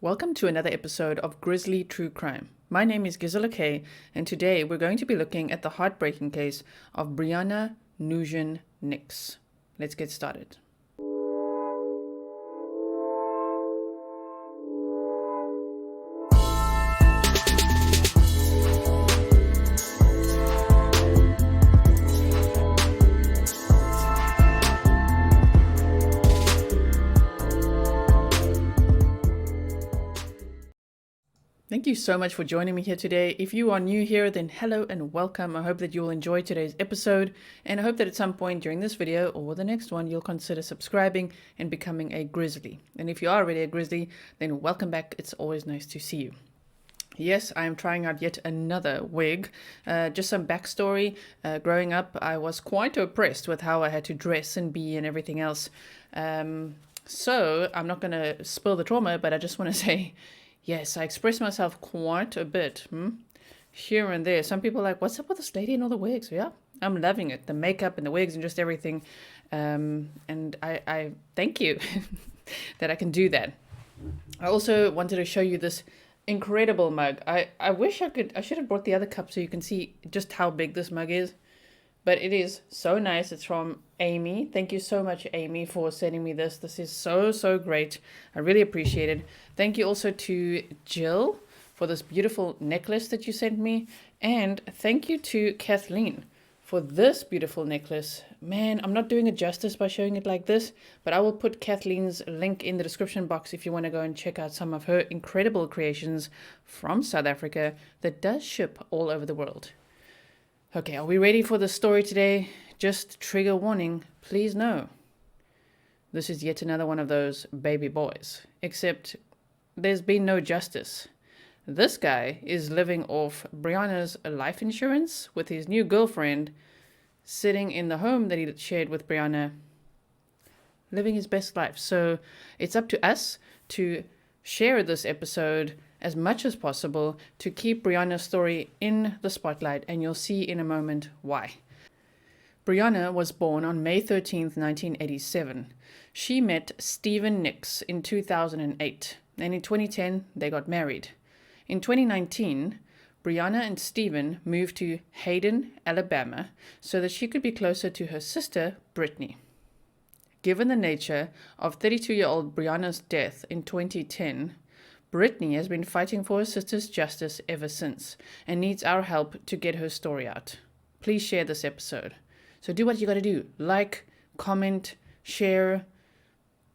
Welcome to another episode of Grizzly True Crime. My name is Gisela K, and today we're going to be looking at the heartbreaking case of Breana Nix. Let's get started. Thank you so much for joining me here today. If you are new here, then hello and welcome. I hope that you will enjoy today's episode, and I hope that at some point during this video or the next one, you'll consider subscribing and becoming a Grizzly. And if you are already a Grizzly, then welcome back. It's always nice to see you. Yes, I am trying out yet another wig. Just some backstory. Growing up, I was quite oppressed with how I had to dress and be and everything else. So I'm not going to spill the trauma, but I just want to say, yes, I express myself quite a bit, here and there. Some people are like, what's up with this lady and all the wigs? Yeah, I'm loving it. The makeup and the wigs and just everything. And I thank you that I can do that. I also wanted to show you this incredible mug. I wish I should have brought the other cup so you can see just how big this mug is. But it is so nice. It's from Amy. Thank you so much, Amy, for sending me this. This is so great. I really appreciate it. Thank you also to Jill for this beautiful necklace that you sent me. And thank you to Kathleen for this beautiful necklace. Man, I'm not doing it justice by showing it like this, but I will put Kathleen's link in the description box if you want to go and check out some of her incredible creations from South Africa that does ship all over the world. Okay, are we ready for the story today? Just trigger warning, please no. This is yet another one of those baby boys, except there's been no justice. This guy is living off Brianna's life insurance with his new girlfriend, sitting in the home that he shared with Breana, living his best life. So it's up to us to share this episode as much as possible to keep Breana's story in the spotlight, and you'll see in a moment why. Breana was born on May 13th, 1987. She met Stevie Nix in 2008, and in 2010 they got married. In 2019, Breana and Stephen moved to Hayden, Alabama, so that she could be closer to her sister, Brittany. Given the nature of 32-year-old Breana's death in 2010, Brittany has been fighting for her sister's justice ever since and needs our help to get her story out. Please share this episode. So do what you got to do. Like, comment, share,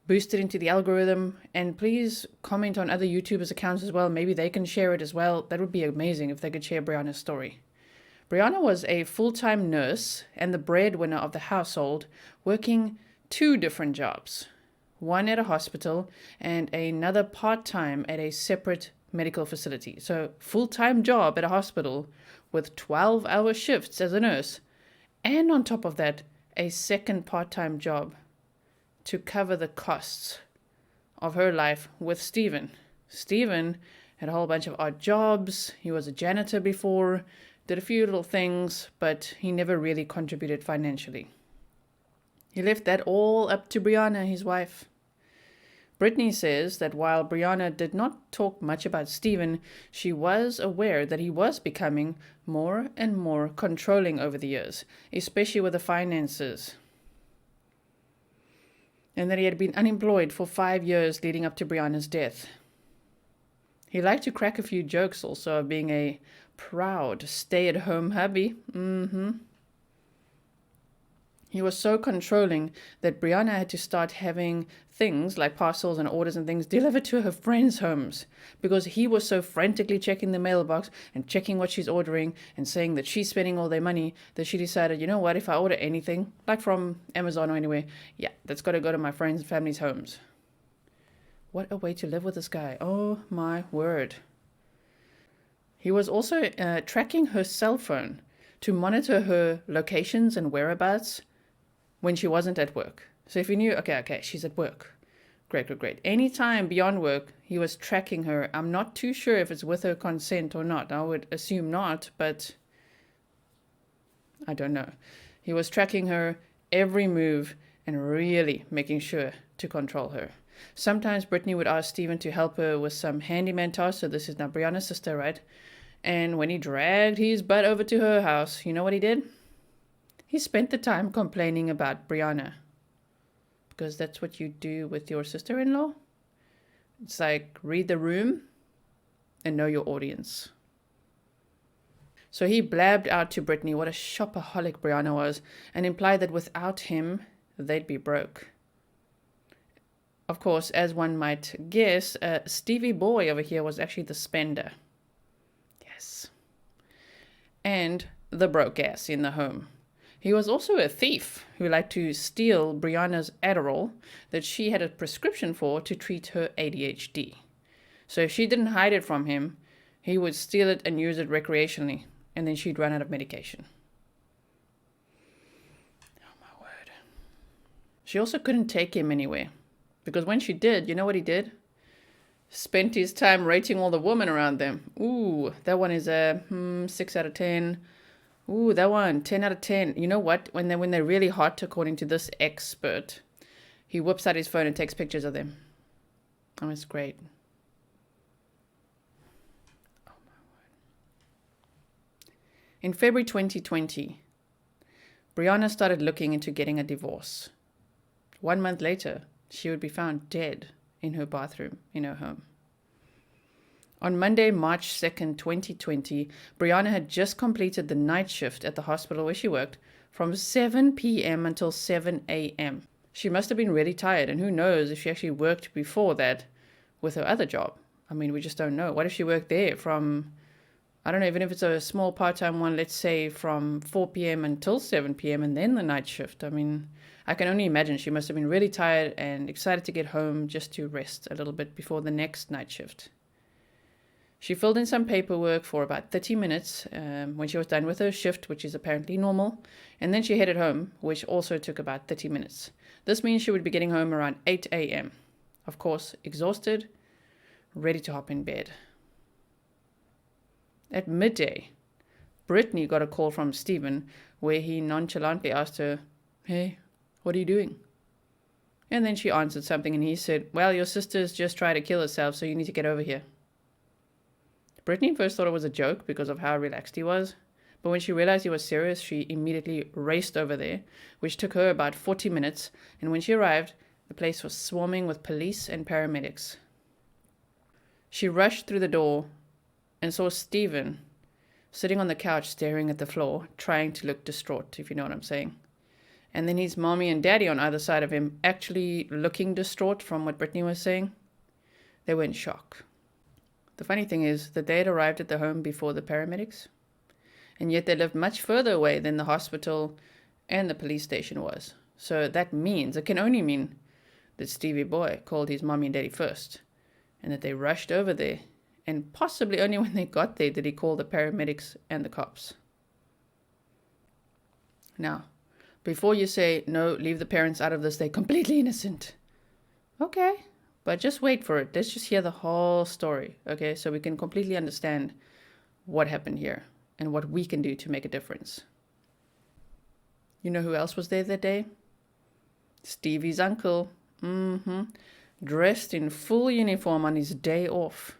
boost it into the algorithm, and please comment on other YouTubers' accounts as well. Maybe they can share it as well. That would be amazing if they could share Breana's story. Breana was a full-time nurse and the breadwinner of the household, working 2 different jobs. One at a hospital and another part-time at a separate medical facility. So full-time job at a hospital with 12-hour shifts as a nurse, and on top of that, a second part-time job to cover the costs of her life with Stephen. Stephen had a whole bunch of odd jobs. He was a janitor before, did a few little things, but he never really contributed financially. He left that all up to Breana, his wife. Brittany says that while Breana did not talk much about Stephen, she was aware that he was becoming more and more controlling over the years, especially with the finances, and that he had been unemployed for 5 years leading up to Breana's death. He liked to crack a few jokes also of being a proud stay-at-home hubby. He was so controlling that Breana had to start having things like parcels and orders and things delivered to her friends' homes because he was so frantically checking the mailbox and checking what she's ordering and saying that she's spending all their money that she decided, you know what, if I order anything, like from Amazon or anywhere, yeah, that's got to go to my friends' and family's homes. What a way to live with this guy. Oh my word. He was also tracking her cell phone to monitor her locations and whereabouts when she wasn't at work. So if you knew, okay, she's at work. Great. Any time beyond work, he was tracking her. I'm not too sure if it's with her consent or not. I would assume not, but I don't know. He was tracking her every move and really making sure to control her. Sometimes Brittany would ask Steven to help her with some handyman tasks. So this is now Brianna's sister, right? And when he dragged his butt over to her house, you know what he did? He spent the time complaining about Breana. Because that's what you do with your sister-in-law. It's like, read the room and know your audience. So he blabbed out to Brittany what a shopaholic Breana was and implied that without him, they'd be broke. Of course, as one might guess, Stevie Boi over here was actually the spender. Yes. And the broke ass in the home. He was also a thief who liked to steal Brianna's Adderall that she had a prescription for to treat her ADHD. So if she didn't hide it from him, he would steal it and use it recreationally, and then she'd run out of medication. Oh my word. She also couldn't take him anywhere, because when she did, you know what he did? Spent his time rating all the women around them. Ooh, that one is a 6 out of 10. Ooh, that one, 10 out of 10. You know what? When they're really hot, according to this expert, he whips out his phone and takes pictures of them. Oh, it's great. Oh, my word. In February 2020, Breana started looking into getting a divorce. 1 month later, she would be found dead in her bathroom in her home. On Monday, March 2nd, 2020, Breana had just completed the night shift at the hospital where she worked from 7 p.m. until 7 a.m. She must have been really tired, and who knows if she actually worked before that with her other job. I mean, we just don't know. What if she worked there from, I don't know, even if it's a small part-time one, let's say from 4 p.m. until 7 p.m. and then the night shift. I mean, I can only imagine she must have been really tired and excited to get home just to rest a little bit before the next night shift. She filled in some paperwork for about 30 minutes when she was done with her shift, which is apparently normal, and then she headed home, which also took about 30 minutes. This means she would be getting home around 8 a.m. Of course, exhausted, ready to hop in bed. At midday, Brittany got a call from Steven where he nonchalantly asked her, "Hey, what are you doing?" And then she answered something and he said, "Well, your sister's just tried to kill herself, so you need to get over here." Brittany first thought it was a joke because of how relaxed he was, but when she realized he was serious, she immediately raced over there, which took her about 40 minutes, and when she arrived, the place was swarming with police and paramedics. She rushed through the door and saw Steven sitting on the couch staring at the floor, trying to look distraught, if you know what I'm saying. And then his mommy and daddy on either side of him actually looking distraught from what Brittany was saying. They were in shock. The funny thing is that they had arrived at the home before the paramedics, and yet they lived much further away than the hospital and the police station was. So that means, it can only mean, that Stevie Boi called his mommy and daddy first, and that they rushed over there, and possibly only when they got there did he call the paramedics and the cops. Now, before you say, no, leave the parents out of this, they're completely innocent. Okay. But just wait for it. Let's just hear the whole story, okay? So we can completely understand what happened here and what we can do to make a difference. You know who else was there that day? Stevie's uncle. Dressed in full uniform on his day off.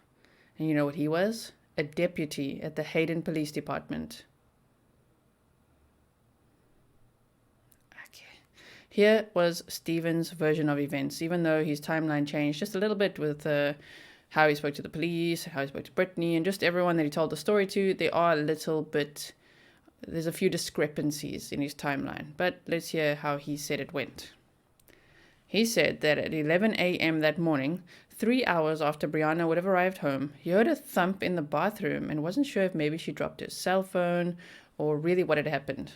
And you know what he was? A deputy at the Hayden Police Department. Here was Steven's version of events, even though his timeline changed just a little bit with how he spoke to the police, how he spoke to Brittany, and just everyone that he told the story to. There's a few discrepancies in his timeline, but let's hear how he said it went. He said that at 11 a.m. that morning, 3 hours after Breana would have arrived home, he heard a thump in the bathroom and wasn't sure if maybe she dropped her cell phone or really what had happened.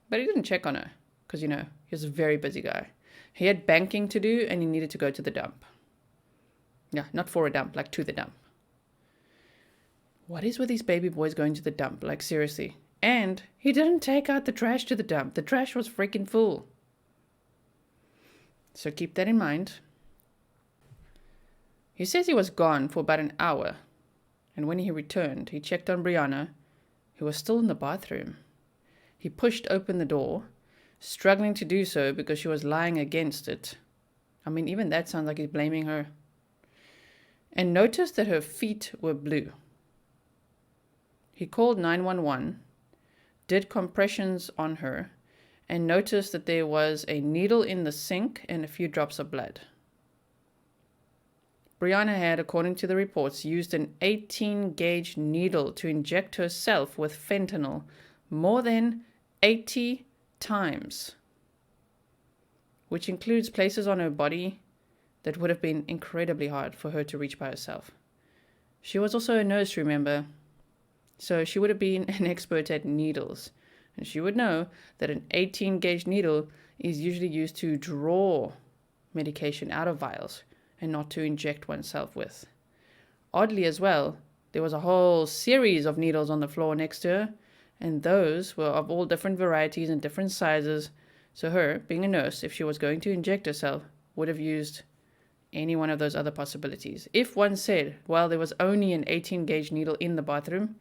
But he didn't check on her. Because, you know, he was a very busy guy. He had banking to do and he needed to go to the dump. Yeah, not for a dump, like to the dump. What is with these baby boys going to the dump? Like, seriously. And he didn't take out the trash to the dump. The trash was freaking full. So keep that in mind. He says he was gone for about an hour. And when he returned, he checked on Breana, who was still in the bathroom. He pushed open the door, struggling to do so because she was lying against it. I mean, even that sounds like he's blaming her. And noticed that her feet were blue. He called 911, did compressions on her, and noticed that there was a needle in the sink and a few drops of blood. Breana had, according to the reports, used an 18-gauge needle to inject herself with fentanyl more than 80 times, which includes places on her body that would have been incredibly hard for her to reach by herself. She was also a nurse, remember, so she would have been an expert at needles, and she would know that an 18-gauge needle is usually used to draw medication out of vials and not to inject oneself with. Oddly as well, there was a whole series of needles on the floor next to her, and those were of all different varieties and different sizes, so her, being a nurse, if she was going to inject herself, would have used any one of those other possibilities. If one said, well, there was only an 18-gauge needle in the bathroom,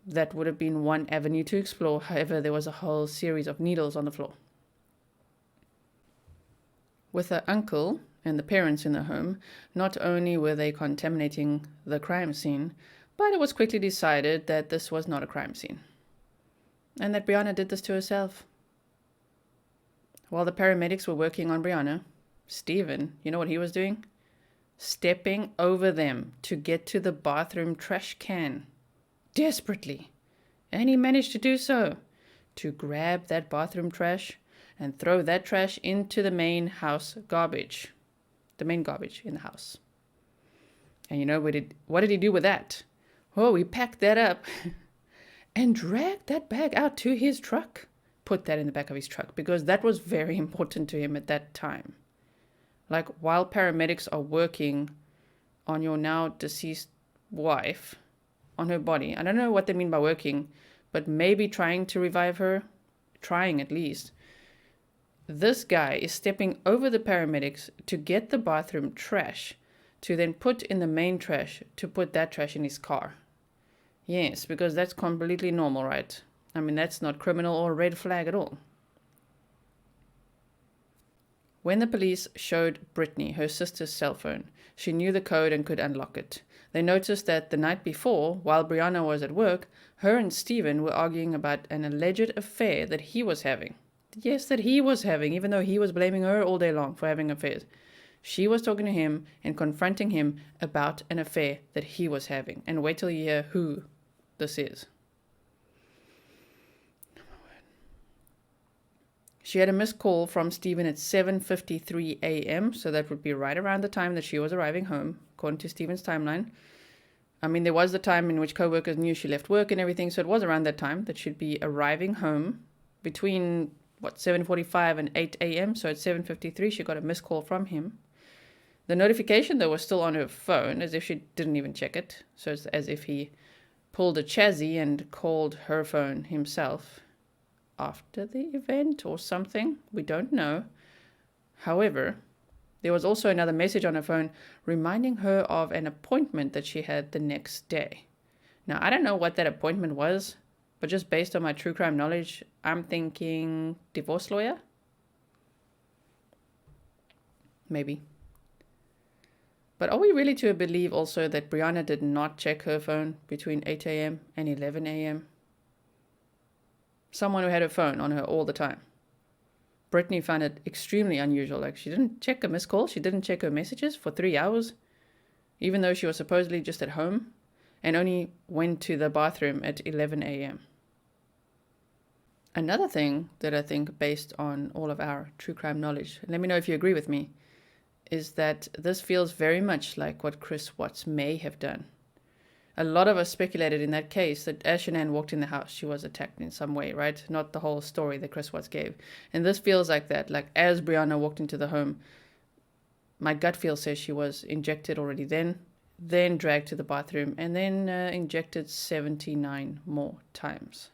that would have been one avenue to explore. However, there was a whole series of needles on the floor. With her uncle and the parents in the home, not only were they contaminating the crime scene, but it was quickly decided that this was not a crime scene, and that Breana did this to herself. While the paramedics were working on Breana, Stephen, you know what he was doing? Stepping over them to get to the bathroom trash can, desperately. And he managed to do so, to grab that bathroom trash and throw that trash into the main house garbage. The main garbage in the house. And you know what did he do with that? Oh, he packed that up and dragged that bag out to his truck. Put that in the back of his truck because that was very important to him at that time. Like, while paramedics are working on your now deceased wife, on her body, I don't know what they mean by working, but maybe trying to revive her, trying at least. This guy is stepping over the paramedics to get the bathroom trash, to then put in the main trash, to put that trash in his car. Yes, because that's completely normal, right? I mean, that's not criminal or red flag at all. When the police showed Brittany her sister's cell phone, she knew the code and could unlock it. They noticed that the night before, while Breana was at work, her and Stephen were arguing about an alleged affair that he was having. Yes, that he was having, even though he was blaming her all day long for having affairs. She was talking to him and confronting him about an affair that he was having. And wait till you hear who this is. She had a missed call from Stephen at 7:53 a.m., so that would be right around the time that she was arriving home, according to Stephen's timeline. I mean, there was the time in which co-workers knew she left work and everything, so it was around that time that she'd be arriving home between 7:45 and 8 a.m. So at 7:53, she got a missed call from him. The notification, though, was still on her phone, as if she didn't even check it. So it's as if he pulled a chassis and called her phone himself after the event or something. We don't know. However, there was also another message on her phone reminding her of an appointment that she had the next day. Now, I don't know what that appointment was, but just based on my true crime knowledge, I'm thinking divorce lawyer? Maybe. But are we really to believe also that Breana did not check her phone between 8 a.m. and 11 a.m.? Someone who had her phone on her all the time. Brittany found it extremely unusual. Like, she didn't check a missed call. She didn't check her messages for 3 hours, even though she was supposedly just at home and only went to the bathroom at 11 a.m. Another thing that I think, based on all of our true crime knowledge, let me know if you agree with me, is that this feels very much like what Chris Watts may have done. A lot of us speculated in that case that as Shanann walked in the house, she was attacked in some way, right? Not the whole story that Chris Watts gave. And this feels like that. Like, as Breana walked into the home, my gut feel says she was injected already then dragged to the bathroom, and then injected 79 more times.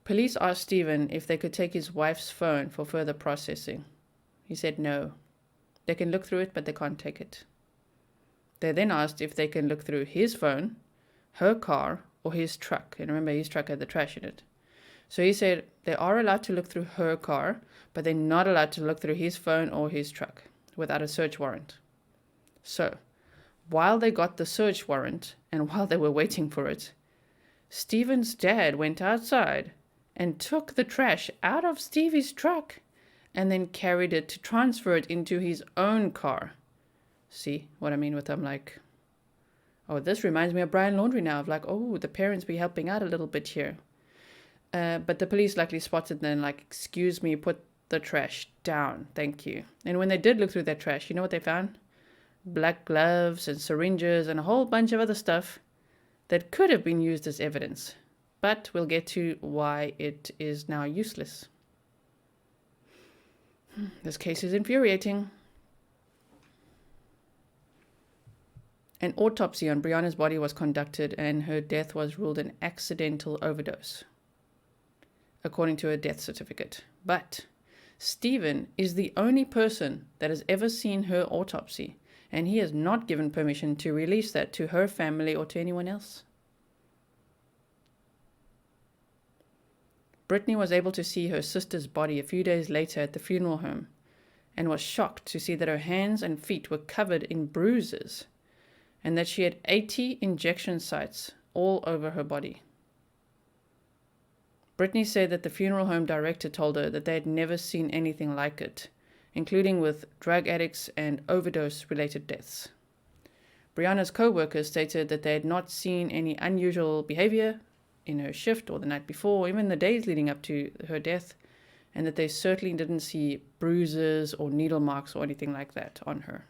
Police asked Stephen if they could take his wife's phone for further processing. He said no. They can look through it, but they can't take it. They then asked if they can look through his phone, her car, or his truck. And remember, his truck had the trash in it. So he said they are allowed to look through her car, but they're not allowed to look through his phone or his truck without a search warrant. So, while they got the search warrant and while they were waiting for it, Steven's dad went outside and took the trash out of Stevie's truck and then carried it to transfer it into his own car. See what I mean with them? Like, oh, this reminds me of Brian Laundrie now, of like, oh, the parents be helping out a little bit here. But the police likely spotted them, like, excuse me, put the trash down, thank you. And when they did look through that trash, you know what they found? Black gloves and syringes and a whole bunch of other stuff that could have been used as evidence. But we'll get to why it is now useless. This case is infuriating. An autopsy on Brianna's body was conducted and her death was ruled an accidental overdose, according to her death certificate. But Steven is the only person that has ever seen her autopsy, and he has not given permission to release that to her family or to anyone else. Brittany was able to see her sister's body a few days later at the funeral home and was shocked to see that her hands and feet were covered in bruises and that she had 80 injection sites all over her body. Brittany said that the funeral home director told her that they had never seen anything like it, including with drug addicts and overdose-related deaths. Brianna's co-workers stated that they had not seen any unusual behavior in her shift or the night before, even the days leading up to her death, and that they certainly didn't see bruises or needle marks or anything like that on her.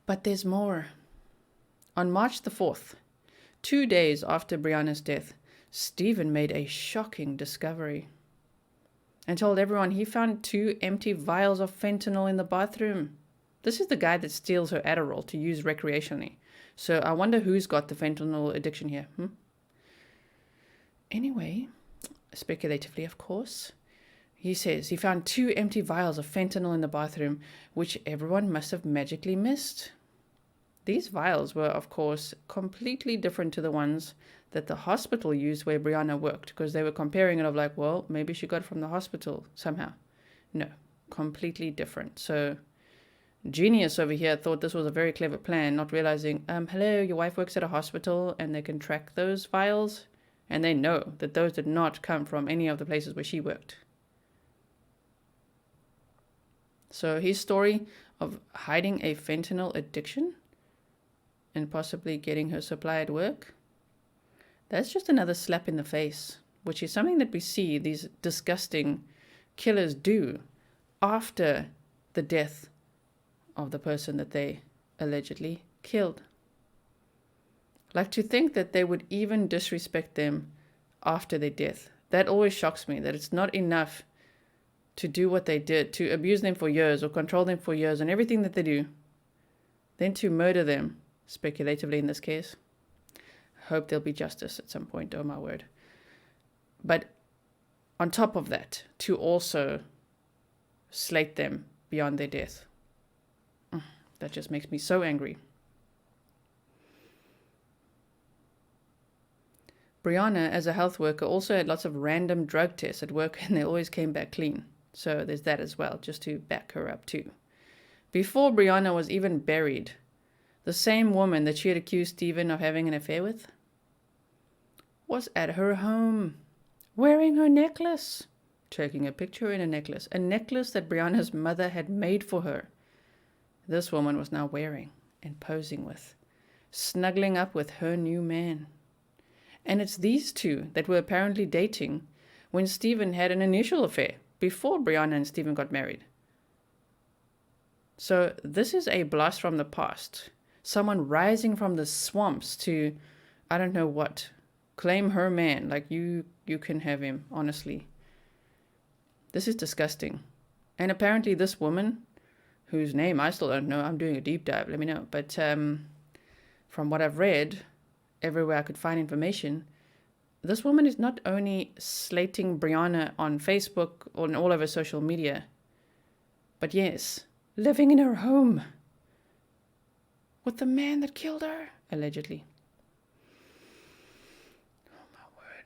But there's more. On March the 4th, 2 days after Brianna's death, Steven made a shocking discovery and told everyone he found 2 empty vials of fentanyl in the bathroom. This is the guy that steals her Adderall to use recreationally. So I wonder who's got the fentanyl addiction here. Anyway, speculatively, of course, he says he found 2 empty vials of fentanyl in the bathroom, which everyone must have magically missed. These vials were, of course, completely different to the ones that the hospital used where Brianna worked, because they were comparing it of like, well, maybe she got it from the hospital somehow. No, completely different. So genius over here thought this was a very clever plan, not realizing, hello, your wife works at a hospital and they can track those vials and they know that those did not come from any of the places where she worked. So his story of hiding a fentanyl addiction and possibly getting her supply at work, that's just another slap in the face, which is something that we see these disgusting killers do after the death of the person that they allegedly killed. Like, to think that they would even disrespect them after their death. That always shocks me, that it's not enough to do what they did, to abuse them for years or control them for years and everything that they do, then to murder them, speculatively in this case. I hope there'll be justice at some point, oh my word. But on top of that, to also slate them beyond their death. That just makes me so angry. Brianna, as a health worker, also had lots of random drug tests at work and they always came back clean. So there's that as well, just to back her up too. Before Brianna was even buried, the same woman that she had accused Steven of having an affair with was at her home, wearing her necklace, taking a picture in a necklace that Brianna's mother had made for her. This woman was now wearing and posing with, snuggling up with her new man. And it's these two that were apparently dating when Steven had an initial affair, before Brianna and Steven got married. So this is a blast from the past. Someone rising from the swamps to, I don't know what, claim her man. Like, you can have him, honestly. This is disgusting. And apparently this woman, whose name I still don't know, I'm doing a deep dive, let me know. But from what I've read, everywhere I could find information, this woman is not only slating Brianna on Facebook or all over social media, but yes, living in her home with the man that killed her, allegedly. Oh my word.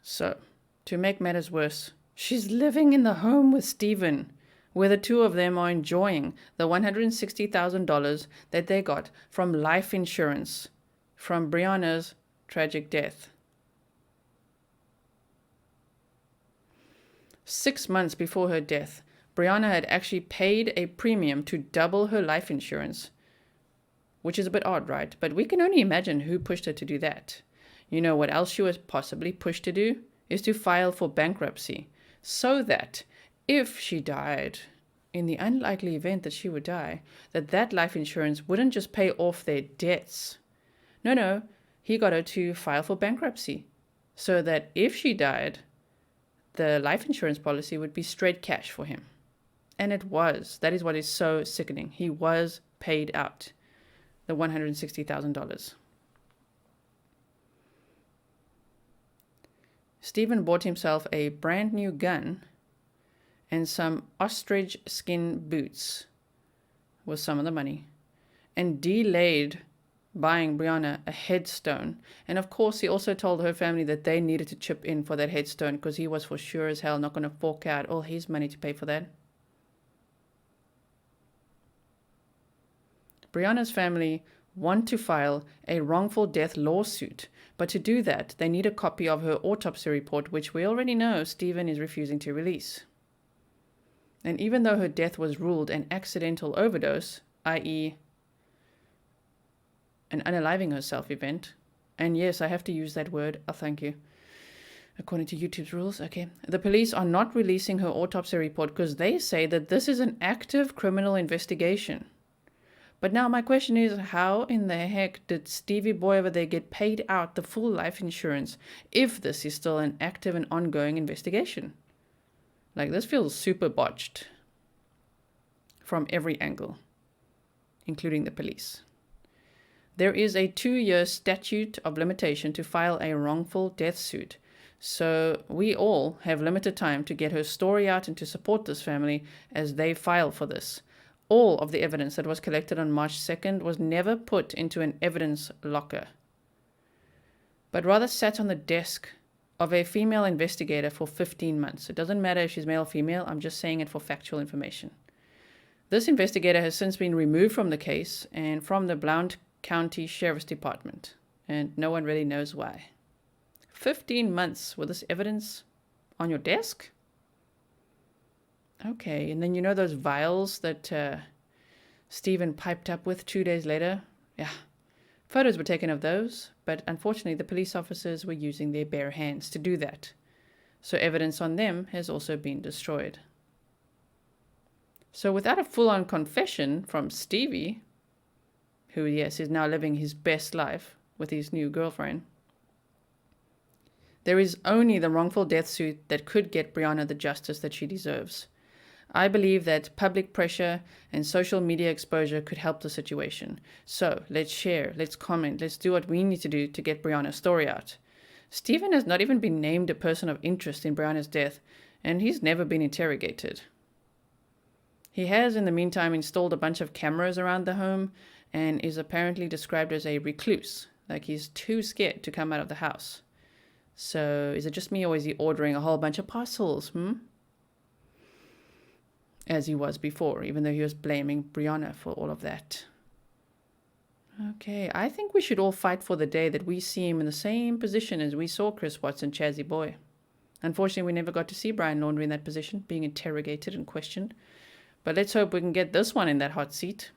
So, to make matters worse, she's living in the home with Steven, where the two of them are enjoying the $160,000 that they got from life insurance from Brianna's tragic death. 6 months before her death, Breana had actually paid a premium to double her life insurance, which is a bit odd, right? But we can only imagine who pushed her to do that. You know what else she was possibly pushed to do? Is to file for bankruptcy, so that if she died, in the unlikely event that she would die, that life insurance wouldn't just pay off their debts. No, he got her to file for bankruptcy, so that if she died, the life insurance policy would be straight cash for him. And it was. That is what is so sickening. He was paid out the $160,000. Steven bought himself a brand new gun and some ostrich skin boots with some of the money, and delayed buying Breana a headstone. And of course, he also told her family that they needed to chip in for that headstone, because he was for sure as hell not going to fork out all his money to pay for that. Brianna's family want to file a wrongful death lawsuit, but to do that, they need a copy of her autopsy report, which we already know Steven is refusing to release. And even though her death was ruled an accidental overdose, i.e. an unaliving herself event, and yes, I have to use that word, thank you, according to YouTube's rules, okay, the police are not releasing her autopsy report because they say that this is an active criminal investigation. But now my question is, how in the heck did Stevie Boi over there get paid out the full life insurance if this is still an active and ongoing investigation? Like, this feels super botched from every angle, including the police. There is a 2-year statute of limitation to file a wrongful death suit. So we all have limited time to get her story out and to support this family as they file for this. All of the evidence that was collected on March 2nd was never put into an evidence locker, but rather sat on the desk of a female investigator for 15 months. It doesn't matter if she's male or female, I'm just saying it for factual information. This investigator has since been removed from the case and from the Blount County Sheriff's Department, and no one really knows why. 15 months with this evidence on your desk? Okay, and then you know those vials that Steven piped up with 2 days later? Yeah, photos were taken of those, but unfortunately the police officers were using their bare hands to do that. So evidence on them has also been destroyed. So without a full-on confession from Stevie, who, yes, is now living his best life with his new girlfriend, there is only the wrongful death suit that could get Breana the justice that she deserves. I believe that public pressure and social media exposure could help the situation. So let's share, let's comment, let's do what we need to do to get Breana's story out. Steven has not even been named a person of interest in Breana's death, and he's never been interrogated. He has, in the meantime, installed a bunch of cameras around the home and is apparently described as a recluse, like he's too scared to come out of the house. So is it just me, or is he ordering a whole bunch of parcels, as he was before, even though he was blaming Breana for all of that. Okay, I think we should all fight for the day that we see him in the same position as we saw Chris Watts and Chazzy Boy. Unfortunately, we never got to see Brian Laundrie in that position, being interrogated and questioned. But let's hope we can get this one in that hot seat.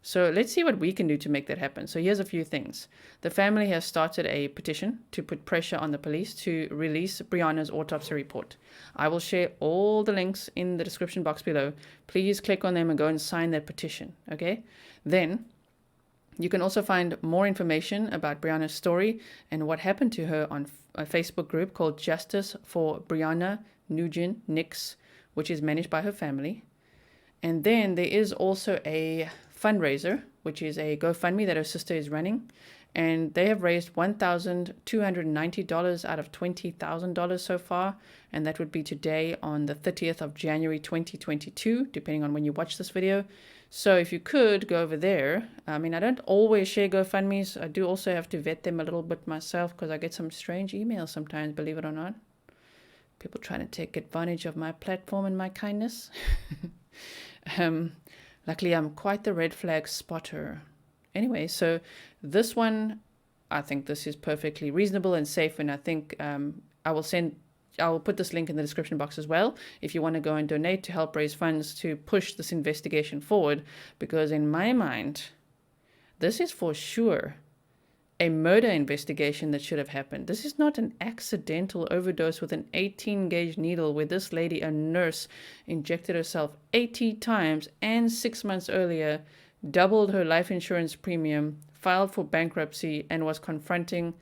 So let's see what we can do to make that happen. So here's a few things. The family has started a petition to put pressure on the police to release Breana's autopsy report. I will share all the links in the description box below. Please click on them and go and sign that petition, okay? Then you can also find more information about Breana's story and what happened to her on a Facebook group called Justice for Breana Nix, which is managed by her family. And then there is also a fundraiser, which is a GoFundMe that her sister is running. and they have raised $1,290 out of $20,000 so far, and that would be today on the 30th of January 2022, depending on when you watch this video. So if you could go over there. I mean, I don't always share GoFundMes. I do also have to vet them a little bit myself because I get some strange emails sometimes, believe it or not. People trying to take advantage of my platform and my kindness. Luckily, I'm quite the red flag spotter. Anyway, so this one, I think this is perfectly reasonable and safe, and I think I will put this link in the description box as well if you want to go and donate to help raise funds to push this investigation forward, because in my mind, this is for sure a murder investigation that should have happened. This is not an accidental overdose with an 18-gauge needle where this lady, a nurse, injected herself 80 times and 6 months earlier, doubled her life insurance premium, filed for bankruptcy, and was confronting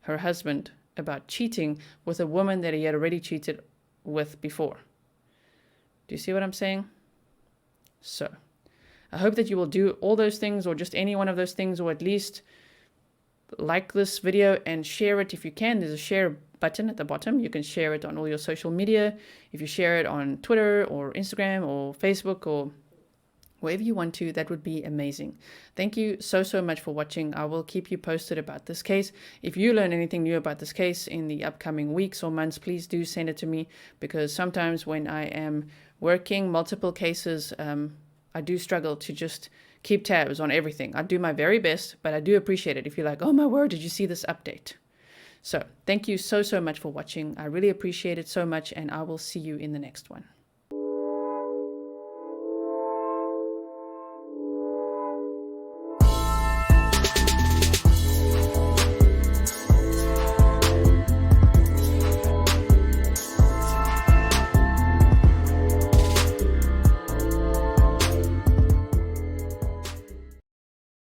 her husband about cheating with a woman that he had already cheated with before. Do you see what I'm saying? So, I hope that you will do all those things, or just any one of those things, or at least like this video and share it if you can. There's a share button at the bottom. You can share it on all your social media. If you share it on Twitter or Instagram or Facebook or wherever you want to, that would be amazing. Thank you so much for watching. I will keep you posted about this case. If you learn anything new about this case in the upcoming weeks or months, please do send it to me, because sometimes when I am working multiple cases, I do struggle to just keep tabs on everything. I do my very best, but I do appreciate it if you're like, oh my word, did you see this update? So thank you so much for watching. I really appreciate it so much, and I will see you in the next one.